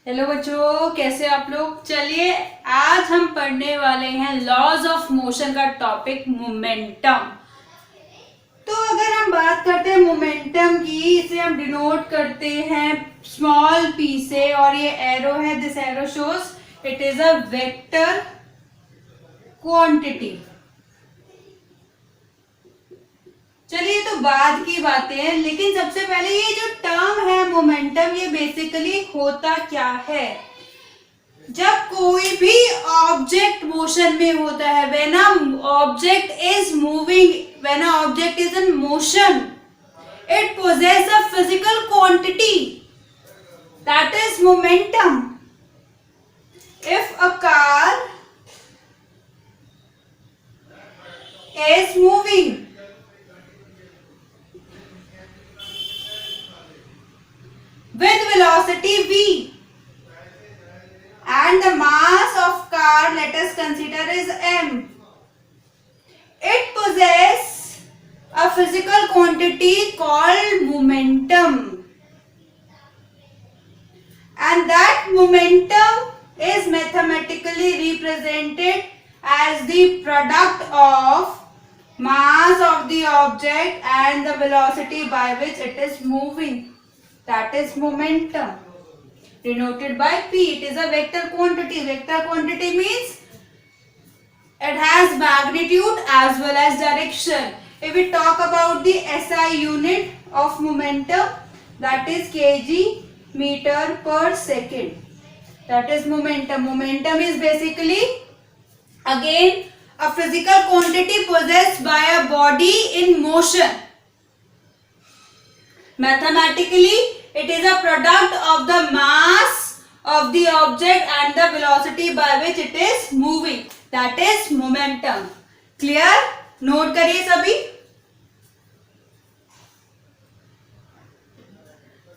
Hello बच्चों, कैसे आप लोग। चलिए आज हम पढ़ने वाले हैं लॉज ऑफ मोशन का टॉपिक मोमेंटम। तो अगर हम बात करते हैं मोमेंटम की, इसे हम डिनोट करते हैं स्मॉल पी से, और ये एरो है, this arrow shows it is a vector quantity. चलिए तो बाद की बातें हैं, लेकिन सबसे पहले ये जो टर्म है मोमेंटम, ये बेसिकली होता क्या है। जब कोई भी ऑब्जेक्ट मोशन में होता है, when a object is moving, when a object is in motion, it possesses a physical quantity, that is momentum. If a car is moving with velocity v and the mass of car, let us consider, is m, it possesses a physical quantity called momentum, and that momentum is mathematically represented as the product of mass of the object and the velocity by which it is moving. That is momentum, denoted by P. It is a vector quantity. Vector quantity means it has magnitude as well as direction. If we talk about the SI unit of momentum, that is kg meter per second. That is momentum. Momentum is basically again a physical quantity possessed by a body in motion. Mathematically, it is a product of the mass of the object and the velocity by which it is moving. That is momentum. Clear? Note करिए सभी.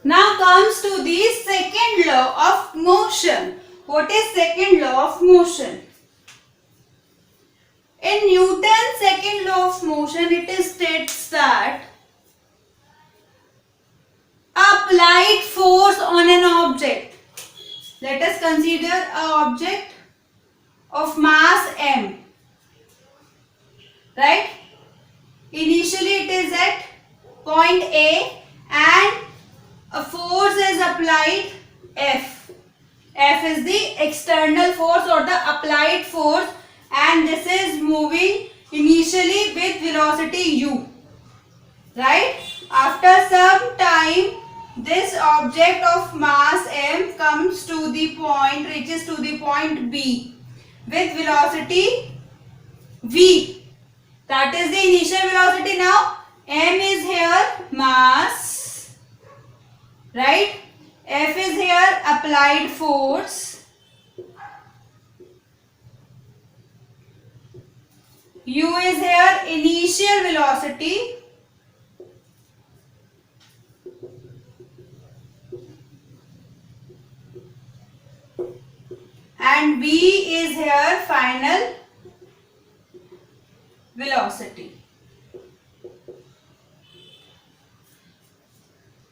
Now comes to the second law of motion. What is second law of motion? In Newton's second law of motion, it states that applied force on an object. Let us consider an object of mass m. Right? Initially it is at point A and a force is applied F. F is the external force or the applied force, and this is moving initially with velocity u. Right? After some time, this object of mass m comes to the point, reaches to the point B with velocity v. That is the initial velocity. Now m is here mass, right? F is here applied force, u is here initial velocity, and v is here final velocity.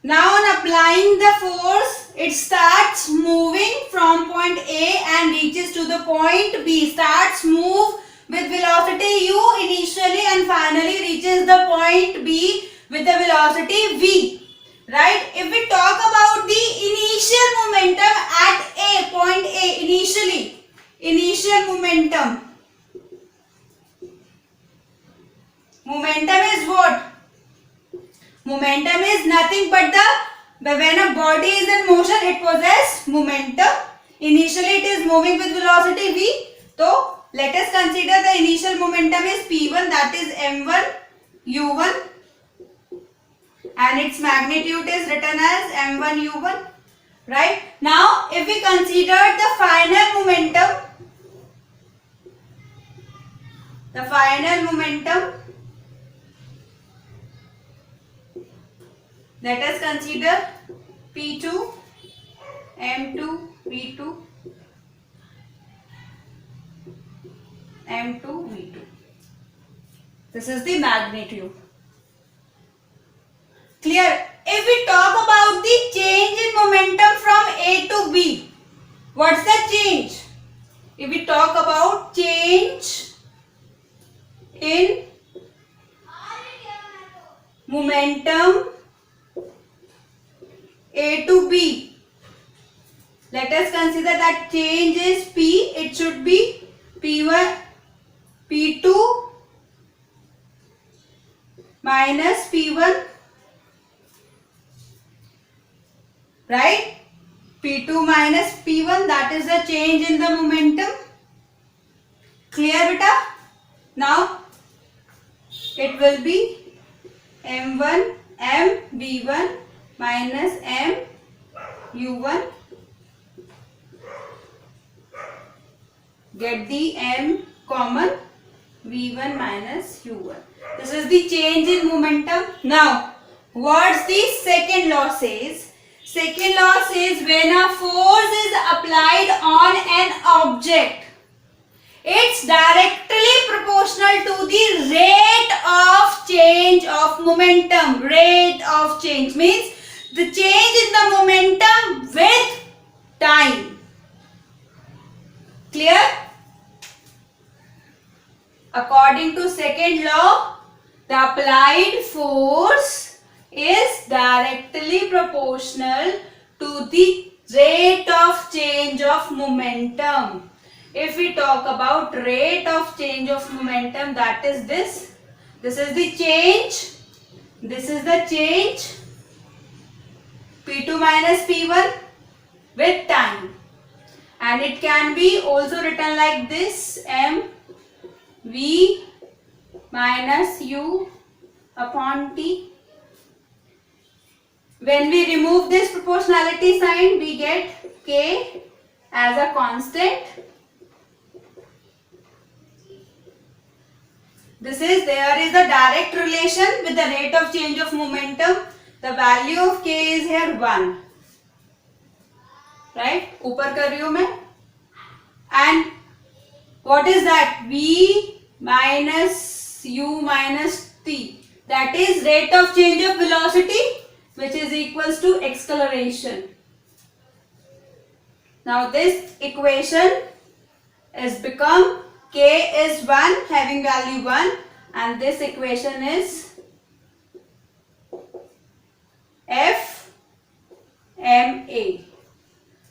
Now on applying the force, it starts moving from point A and reaches to the point B. Starts move with velocity u initially and finally reaches the point B with the velocity v. Right? If we talk about the initial momentum at A, point A, initial momentum. Momentum is what? Momentum is nothing but when a body is in motion, it possesses momentum. Initially it is moving with velocity v. So let us consider the initial momentum is p1, that is m1 u1, and its magnitude is written as m1 u1. Right? Now if we consider the final momentum, let us consider P2, M2, V2, M2, V2. This is the magnitude. Clear? If we talk about the change in momentum from A to B, What's the change? If we talk about change in momentum A to B, let us consider that change is P. It should be P1, P2 minus P1, right? P2 minus P1, that is the change in the momentum. Clear beta? Now it will be M1 M V1 minus M U1. Get the M common, V1 minus U1. This is the change in momentum. Now, what's the second law says? Second law says when a force is applied on an object, it's directly proportional to the rate of change of momentum. Rate of change means the change in the momentum with time. Clear? According to second law, the applied force is directly proportional to the rate of change of momentum. If we talk about rate of change of momentum, that is this. This is the change. This is the change. P2 minus P1 with time. And it can be also written like this. M V minus U upon T. When we remove this proportionality sign, we get K as a constant. There is a direct relation with the rate of change of momentum. The value of K is here 1. Right? ऊपर कर रही हूँ मैं. And what is that? V minus U minus T. That is rate of change of velocity, which is equals to acceleration. Now this equation is become K is 1, having value 1, and this equation is F M A.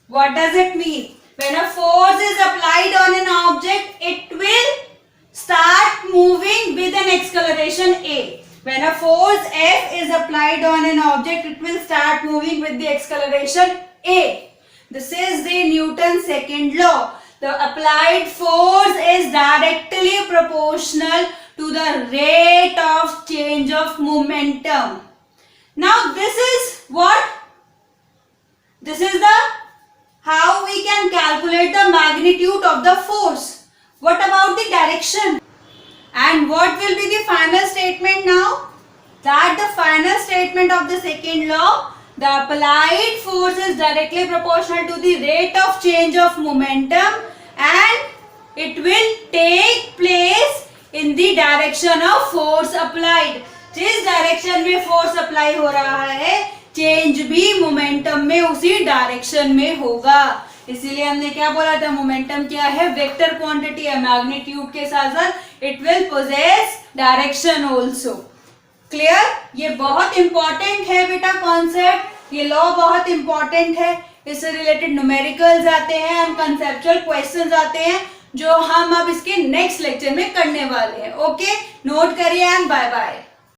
What does it mean? When a force is applied on an object, it will start moving with an acceleration A. When a force F is applied on an object, it will start moving with the acceleration A. This is the Newton's second law. The applied force is directly proportional to the rate of change of momentum. Now this is what? This is the how we can calculate the magnitude of the force. What about the direction? And what will be the final statement now? That the final statement of the second law, the applied force is directly proportional to the rate of change of momentum and it will take place in the direction of force applied. जिस direction में force apply हो रहा है, change भी momentum में उसी direction में होगा. इसीलिए हमने क्या बोला था, मोमेंटम क्या है, वेक्टर क्वांटिटी है. मैग्नीट्यूड के साथ साथ it will possess direction also. Clear? ये बहुत इंपॉर्टेंट है बेटा कॉन्सेप्ट. ये लॉ बहुत इंपॉर्टेंट है. इससे रिलेटेड न्यूमेरिकल्स आते हैं एंड कंसेप्चुअल क्वेश्चंस आते हैं जो हम अब इसके नेक्स्ट लेक्चर में करने वाले हैं. ओके, नोट करिए एंड बाय बाय.